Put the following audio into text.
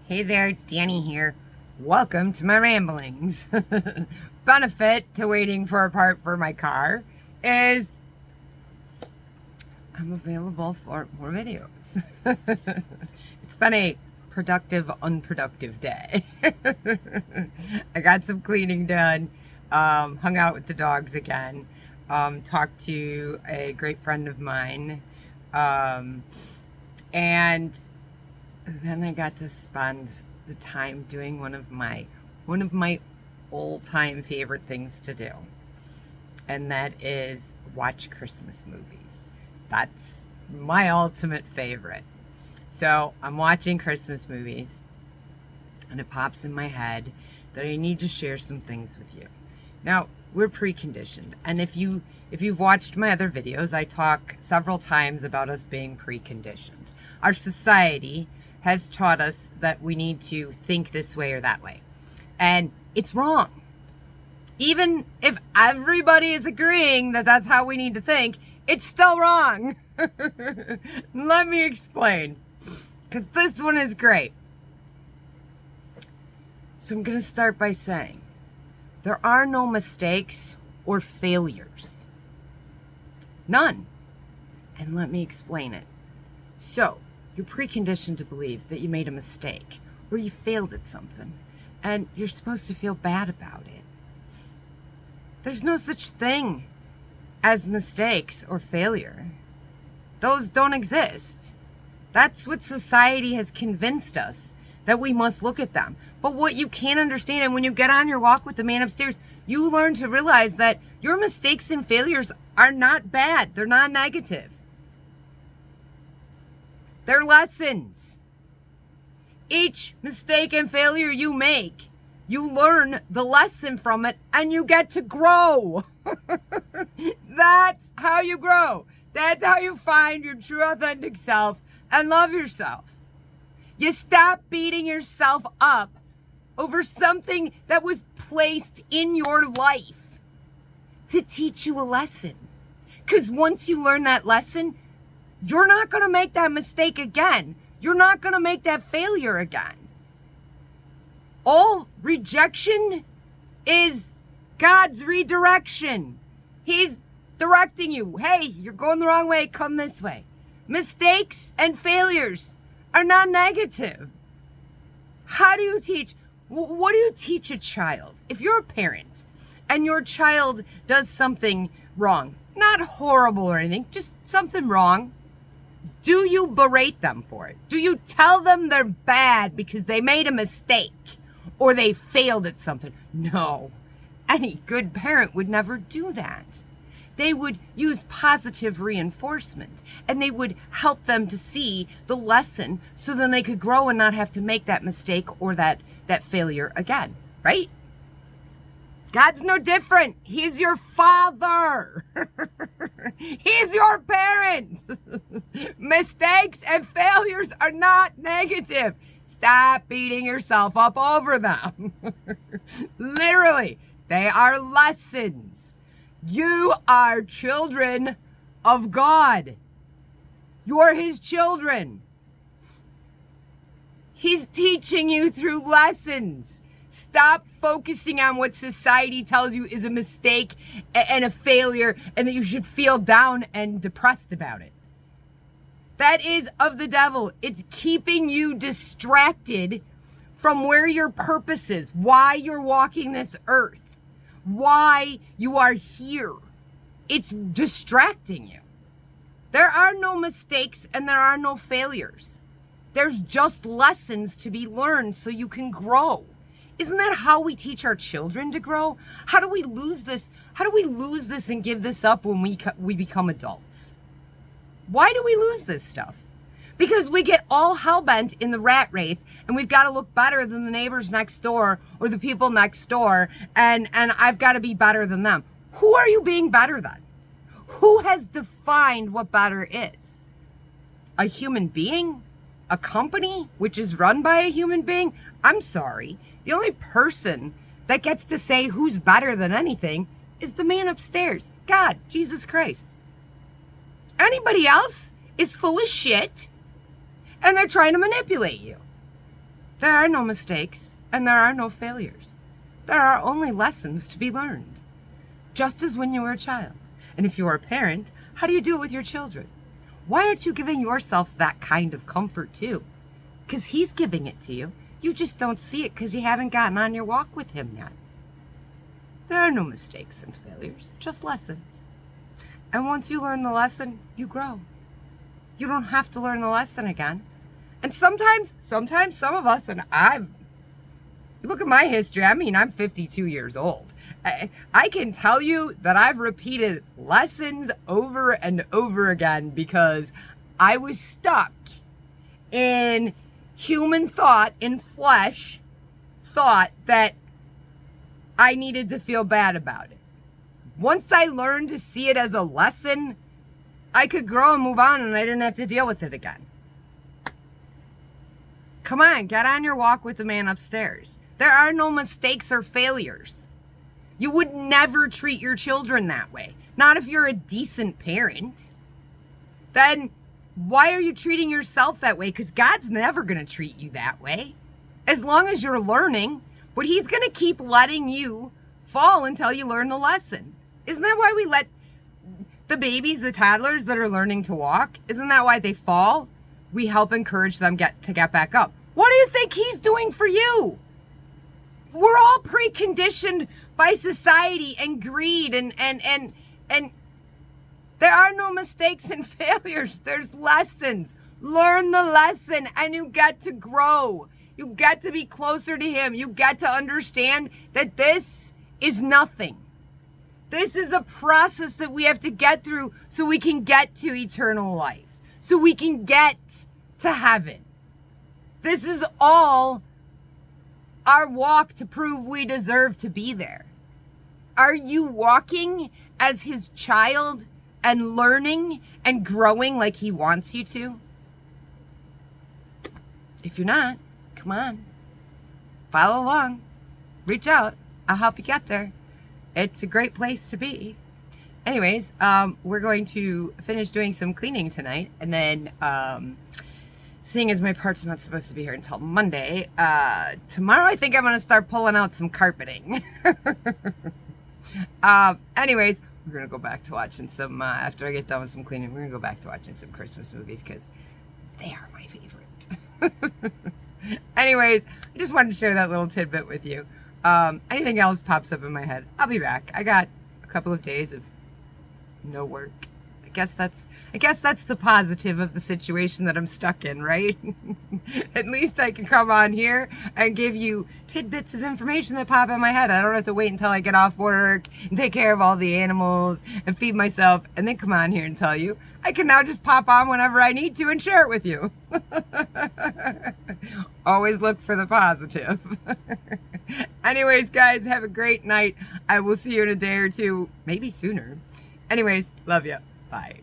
Hey there, Danny here. Welcome to my ramblings. Benefit to waiting for a part for my car is I'm available for more videos. It's been a productive, unproductive day. I got some cleaning done, hung out with the dogs again, talked to a great friend of mine, and then I got to spend the time doing one of my all-time favorite things to do, and that is watch Christmas movies. That's my ultimate favorite. So I'm watching Christmas movies, and it pops in my head that I need to share some things with you. Now, we're preconditioned, and if you've watched my other videos, I talk several times about us being preconditioned. Our society has taught us that we need to think this way or that way. And it's wrong. Even if everybody is agreeing that that's how we need to think, it's still wrong. Let me explain, because this one is great. So I'm going to start by saying there are no mistakes or failures. None. And let me explain it. So, you're preconditioned to believe that you made a mistake or you failed at something, and you're supposed to feel bad about it. There's no such thing as mistakes or failure. Those don't exist. That's what society has convinced us, that we must look at them. But what you can't understand, and when you get on your walk with the man upstairs, you learn to realize that your mistakes and failures are not bad. They're not negative. They're lessons. Each mistake and failure you make, you learn the lesson from it and you get to grow. That's how you grow. That's how you find your true authentic self and love yourself. You stop beating yourself up over something that was placed in your life to teach you a lesson. Because once you learn that lesson, you're not going to make that mistake again. You're not going to make that failure again. All rejection is God's redirection. He's directing you. Hey, you're going the wrong way. Come this way. Mistakes and failures are not negative. How do you teach? What do you teach a child? If you're a parent and your child does something wrong, not horrible or anything, just something wrong, do you berate them for it? Do you tell them they're bad because they made a mistake or they failed at something? No. Any good parent would never do that. They would use positive reinforcement, and they would help them to see the lesson so then they could grow and not have to make that mistake or that failure again, right? God's no different. He's your father. He's your parent. Mistakes and failures are not negative. Stop beating yourself up over them. Literally, they are lessons. You are children of God. You're His children. He's teaching you through lessons. Stop focusing on what society tells you is a mistake and a failure and that you should feel down and depressed about it. That is of the devil. It's keeping you distracted from where your purpose is, why you're walking this earth, why you are here. It's distracting you. There are no mistakes and there are no failures. There's just lessons to be learned so you can grow. Isn't that how we teach our children to grow? How do we lose this? How do we lose this and give this up when we become adults? Why do we lose this stuff? Because we get all hell-bent in the rat race and we've got to look better than the neighbors next door or the people next door, and I've got to be better than them. Who are you being better than? Who has defined what better is? A human being? A company which is run by a human being? I'm sorry. The only person that gets to say who's better than anything is the man upstairs. God, Jesus Christ. Anybody else is full of shit and they're trying to manipulate you. There are no mistakes and there are no failures. There are only lessons to be learned. Just as when you were a child. And if you are a parent, how do you do it with your children? Why aren't you giving yourself that kind of comfort too? Because he's giving it to you. You just don't see it because you haven't gotten on your walk with him yet. There are no mistakes and failures, just lessons. And once you learn the lesson, you grow. You don't have to learn the lesson again. And sometimes some of us, and you look at my history, I mean, I'm 52 years old. I can tell you that I've repeated lessons over and over again because I was stuck in human thought, in flesh thought that I needed to feel bad about it. Once I learned to see it as a lesson, I could grow and move on and I didn't have to deal with it again. Come on, get on your walk with the man upstairs. There are no mistakes or failures. You would never treat your children that way. Not if you're a decent parent. Then why are you treating yourself that way? Because God's never going to treat you that way. As long as you're learning, but he's going to keep letting you fall until you learn the lesson. Isn't that why we let the babies, the toddlers that are learning to walk, isn't that why they fall? We help encourage them to get back up. What do you think he's doing for you? We're all preconditioned by society and greed and there are no mistakes and failures. There's lessons. Learn the lesson and you get to grow. You get to be closer to him. You get to understand that this is nothing. This is a process that we have to get through so we can get to eternal life, so we can get to heaven. This is all our walk to prove we deserve to be there. Are you walking as his child and learning and growing like he wants you to? If you're not, come on. Follow along. Reach out. I'll help you get there. It's a great place to be. Anyways, we're going to finish doing some cleaning tonight. And then, seeing as my part's not supposed to be here until Monday, tomorrow I think I'm going to start pulling out some carpeting. Anyways, we're going to go back to watching some, after I get done with some cleaning, we're going to go back to watching some Christmas movies because they are my favorite. Anyways, I just wanted to share that little tidbit with you. Anything else pops up in my head, I'll be back. I got a couple of days of no work. I guess that's the positive of the situation that I'm stuck in, right? At least I can come on here and give you tidbits of information that pop in my head. I don't have to wait until I get off work and take care of all the animals and feed myself and then come on here and tell you. I can now just pop on whenever I need to and share it with you. Always look for the positive. Anyways, guys, have a great night. I will see you in a day or two, maybe sooner. Anyways, love you. Bye.